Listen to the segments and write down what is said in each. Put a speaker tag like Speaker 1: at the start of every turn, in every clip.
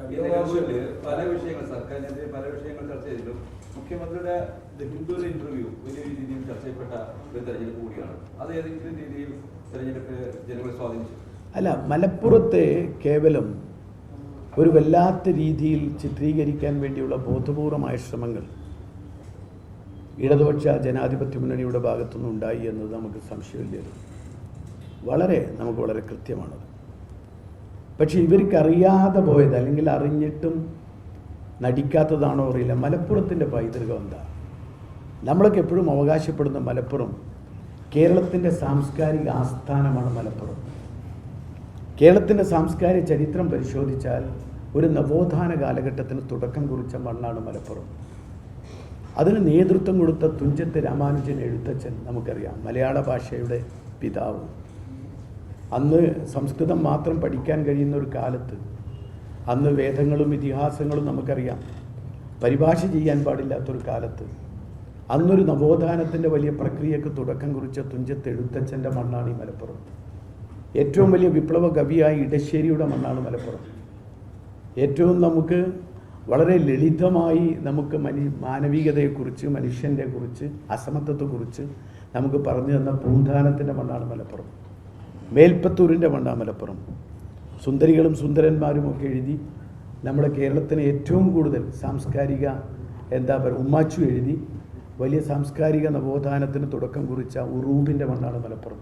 Speaker 1: പല വിഷയങ്ങൾ സർക്കാരിനെതിരെ പല വിഷയങ്ങൾ ചർച്ച ചെയ്തിട്ടും മുഖ്യമന്ത്രിയുടെ ഹിന്ദുവിലെ ഇന്റർവ്യൂ വലിയ രീതിയിൽ ചർച്ച ചെയ്യപ്പെട്ട ഒരു തെരഞ്ഞെടുപ്പ് കൂടിയാണ്. അത് ഏതെങ്കിലും രീതിയിൽ തെരഞ്ഞെടുപ്പ് ജനങ്ങളെ സ്വാധീനിച്ചു?
Speaker 2: അല്ല, മലപ്പുറത്തെ കേവലം ഒരു വല്ലാത്ത രീതിയിൽ ചിത്രീകരിക്കാൻ വേണ്ടിയുള്ള ബോധപൂർവമായ ശ്രമങ്ങൾ ഇടതുപക്ഷ ജനാധിപത്യ മുന്നണിയുടെ ഭാഗത്തുനിന്ന് ഉണ്ടായി എന്നത് നമുക്ക് സംശയമില്ലല്ലോ. നമുക്ക് വളരെ കൃത്യമാണത്. പക്ഷേ ഇവർക്കറിയാതെ പോയത്, അല്ലെങ്കിൽ അറിഞ്ഞിട്ടും നടിക്കാത്തതാണോ അറിയില്ല, മലപ്പുറത്തിൻ്റെ പൈതൃകം എന്താ? നമ്മളൊക്കെ എപ്പോഴും അവകാശപ്പെടുന്ന മലപ്പുറം കേരളത്തിൻ്റെ സാംസ്കാരിക ആസ്ഥാനമാണ്. മലപ്പുറം കേരളത്തിൻ്റെ സാംസ്കാരിക ചരിത്രം പരിശോധിച്ചാൽ ഒരു നവോത്ഥാന കാലഘട്ടത്തിന് തുടക്കം കുറിച്ച മണ്ണാണ് മലപ്പുറം. അതിന് നേതൃത്വം കൊടുത്ത തുഞ്ചത്ത് രാമാനുജൻ എഴുത്തച്ഛൻ നമുക്കറിയാം, മലയാള ഭാഷയുടെ പിതാവ്. അന്ന് സംസ്കൃതം മാത്രം പഠിക്കാൻ കഴിയുന്ന ഒരു കാലത്ത്, അന്ന് വേദങ്ങളും ഇതിഹാസങ്ങളും നമുക്കറിയാം, പരിഭാഷ ചെയ്യാൻ പാടില്ലാത്തൊരു കാലത്ത്, അന്നൊരു നവോത്ഥാനത്തിൻ്റെ വലിയ പ്രക്രിയക്ക് തുടക്കം കുറിച്ച തുഞ്ചത്ത് എഴുത്തച്ഛൻ്റെ മണ്ണാണ് ഈ മലപ്പുറം. ഏറ്റവും വലിയ വിപ്ലവ കവിയായ ഇടശ്ശേരിയുടെ മണ്ണാണ് മലപ്പുറം. ഏറ്റവും നമുക്ക് വളരെ ലളിതമായി നമുക്ക് മാനവികതയെക്കുറിച്ച്, മനുഷ്യൻ്റെ കുറിച്ച്, അസമത്വത്തെക്കുറിച്ച് നമുക്ക് പറഞ്ഞു തന്ന പൂന്താനത്തിൻ്റെ മണ്ണാണ് മലപ്പുറം. മേൽപ്പത്തൂരിൻ്റെ മണ്ണാണ് മലപ്പുറം. സുന്ദരികളും സുന്ദരന്മാരും ഒക്കെ എഴുതി നമ്മുടെ കേരളത്തിന് ഏറ്റവും കൂടുതൽ സാംസ്കാരിക ഉമ്മാച്ചു എഴുതി വലിയ സാംസ്കാരിക നവോത്ഥാനത്തിന് തുടക്കം കുറിച്ച ഉറൂബിൻ്റെ മണ്ണാണ് മലപ്പുറം.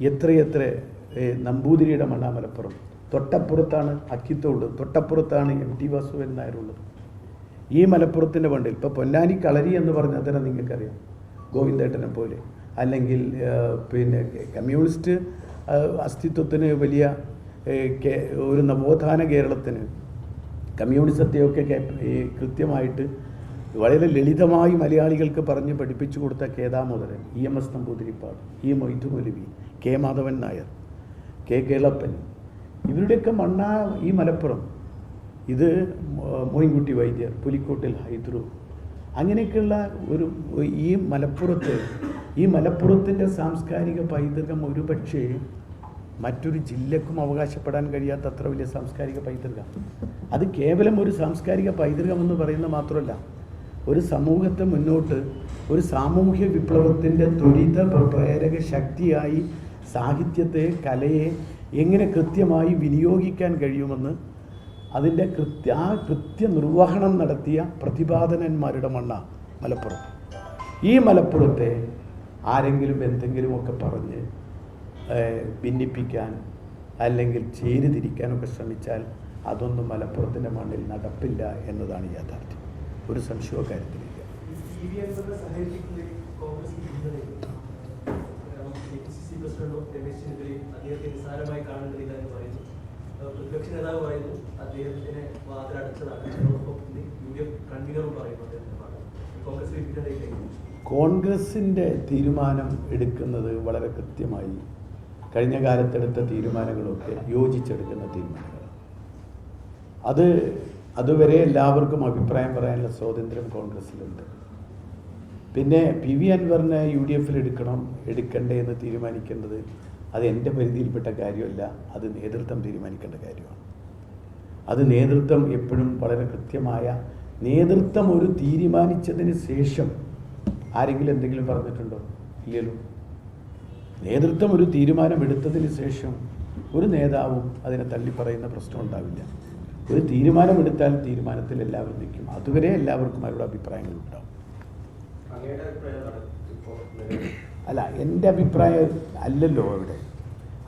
Speaker 2: എത്രയെത്ര നമ്പൂതിരിയുടെ മണ്ണാണ് മലപ്പുറം. തൊട്ടപ്പുറത്താണ് അക്കിത്തോട്, തൊട്ടപ്പുറത്താണ് MT വാസുദേവൻ നായരുള്ളത്. ഈ മലപ്പുറത്തിൻ്റെ മണ്ണിൽ ഇപ്പോൾ പൊന്നാനി കളരി എന്ന് പറഞ്ഞാൽ തന്നെ നിങ്ങൾക്കറിയാം, ഗോവിന്ദേട്ടനെ പോലെ, അല്ലെങ്കിൽ കമ്മ്യൂണിസ്റ്റ് അസ്തിത്വത്തിന് വലിയ ഒരു നവോത്ഥാന കേരളത്തിന് കമ്മ്യൂണിസത്തെയൊക്കെ കൃത്യമായിട്ട് വളരെ ലളിതമായി മലയാളികൾക്ക് പറഞ്ഞ് പഠിപ്പിച്ചു കൊടുത്ത കേദാമോദരൻ, EMS നമ്പൂതിരിപ്പാട്, മൊയ്തു മൗലവി, K മാധവൻ നായർ, K കേളപ്പൻ, ഇവരുടെയൊക്കെ മണ്ണാ ഈ മലപ്പുറം. ഇത് മോയിൻകുട്ടി വൈദ്യർ, പുലിക്കോട്ടിൽ ഹൈദ്രു, അങ്ങനെയൊക്കെയുള്ള ഈ മലപ്പുറത്തിൻ്റെ സാംസ്കാരിക പൈതൃകം ഒരുപക്ഷേ മറ്റൊരു ജില്ലക്കും അവകാശപ്പെടാൻ കഴിയാത്ത അത്ര വലിയ സാംസ്കാരിക പൈതൃകം. അത് കേവലം ഒരു സാംസ്കാരിക പൈതൃകം എന്ന് പറയുന്നത് മാത്രമല്ല, ഒരു സമൂഹത്തെ മുന്നോട്ട് ഒരു സാമൂഹ്യ വിപ്ലവത്തിൻ്റെ ത്വരിത പ്രേരക ശക്തിയായി സാഹിത്യത്തെ, കലയെ എങ്ങനെ കൃത്യമായി വിനിയോഗിക്കാൻ കഴിയുമെന്ന് അതിൻ്റെ കൃത്യനിർവഹണം നടത്തിയ പ്രതിപാദനന്മാരുടെ മണ്ണാണ് മലപ്പുറം. ഈ മലപ്പുറത്തെ ആരെങ്കിലും എന്തെങ്കിലുമൊക്കെ പറഞ്ഞ് ഭിന്നിപ്പിക്കാൻ അല്ലെങ്കിൽ ചേരിതിരിക്കാനൊക്കെ ശ്രമിച്ചാൽ അതൊന്നും മലപ്പുറത്തിൻ്റെ മണ്ണിൽ നടപ്പില്ല എന്നതാണ് യാഥാർത്ഥ്യം. ഒരു സംശയവും കാര്യത്തിലില്ല.
Speaker 3: പ്രതിപക്ഷ നേതാവ് പറയുന്നു അദ്ദേഹത്തിന് വാതിലടച്ചതാണ്.
Speaker 2: കോൺഗ്രസിൻ്റെ തീരുമാനം എടുക്കുന്നത് വളരെ കൃത്യമായി കഴിഞ്ഞ കാലത്തെടുത്ത തീരുമാനങ്ങളൊക്കെ യോജിച്ചെടുക്കുന്ന തീരുമാനങ്ങളാണ്. അതുവരെ എല്ലാവർക്കും അഭിപ്രായം പറയാനുള്ള സ്വാതന്ത്ര്യം കോൺഗ്രസ്സിലുണ്ട്. പിന്നെ PV അൻവറിനെ UDF എടുക്കണ്ടേ എന്ന് തീരുമാനിക്കേണ്ടത് അത് എൻ്റെ പരിധിയിൽപ്പെട്ട കാര്യമല്ല, അത് നേതൃത്വം തീരുമാനിക്കേണ്ട കാര്യമാണ്. അത് നേതൃത്വം എപ്പോഴും വളരെ കൃത്യമായ നേതൃത്വം ഒരു തീരുമാനിച്ചതിന് ശേഷം ആരെങ്കിലും എന്തെങ്കിലും പറഞ്ഞിട്ടുണ്ടോ? ഇല്ലല്ലോ. നേതൃത്വം ഒരു തീരുമാനം എടുത്തതിന് ശേഷം ഒരു നേതാവും അതിനെ തള്ളിപ്പറയുന്ന പ്രശ്നം ഉണ്ടാവില്ല. ഒരു തീരുമാനമെടുത്താൽ തീരുമാനത്തിൽ എല്ലാവരും നിൽക്കും. അതുവരെ എല്ലാവർക്കും അവരുടെ അഭിപ്രായങ്ങളുണ്ടാവും. അല്ല, എൻ്റെ അഭിപ്രായം അല്ലല്ലോ അവിടെ.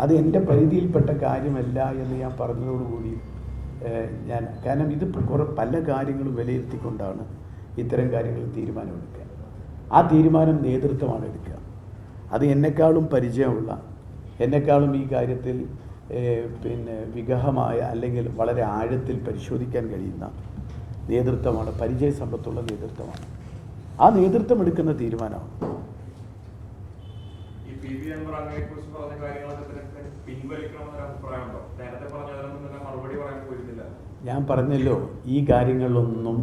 Speaker 2: അത് എൻ്റെ പരിധിയിൽപ്പെട്ട കാര്യമല്ല എന്ന് ഞാൻ പറഞ്ഞതോടുകൂടി കാരണം ഇത് പല കാര്യങ്ങളും വിലയിരുത്തിക്കൊണ്ടാണ് ഇത്തരം കാര്യങ്ങളിൽ തീരുമാനമെടുക്കുക. ആ തീരുമാനം നേതൃത്വമാണ് എടുക്കുക. അത് എന്നെക്കാളും പരിചയമുള്ള, എന്നെക്കാളും ഈ കാര്യത്തിൽ വിഗഹമായ അല്ലെങ്കിൽ വളരെ ആഴത്തിൽ പരിശോധിക്കാൻ കഴിയുന്ന നേതൃത്വമാണ്, പരിചയസമ്പത്തുള്ള നേതൃത്വമാണ്. ആ നേതൃത്വം എടുക്കുന്ന തീരുമാനമാണ്. ഞാൻ പറഞ്ഞല്ലോ, ഈ കാര്യങ്ങളിലൊന്നും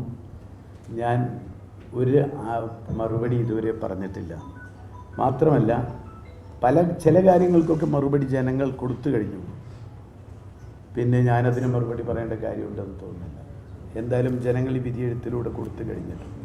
Speaker 2: ഞാൻ ഒരു മറുപടി ഇതുവരെ പറഞ്ഞിട്ടില്ല. മാത്രമല്ല ചില കാര്യങ്ങൾക്കൊക്കെ മറുപടി ജനങ്ങൾ കൊടുത്തു കഴിഞ്ഞു. പിന്നെ ഞാനതിന് മറുപടി പറയേണ്ട കാര്യമുണ്ടെന്ന് തോന്നുന്നില്ല. എന്തായാലും ജനങ്ങൾ ഈ വിധിയെഴുത്തിലൂടെ കൊടുത്തു കഴിഞ്ഞിട്ടുണ്ട്.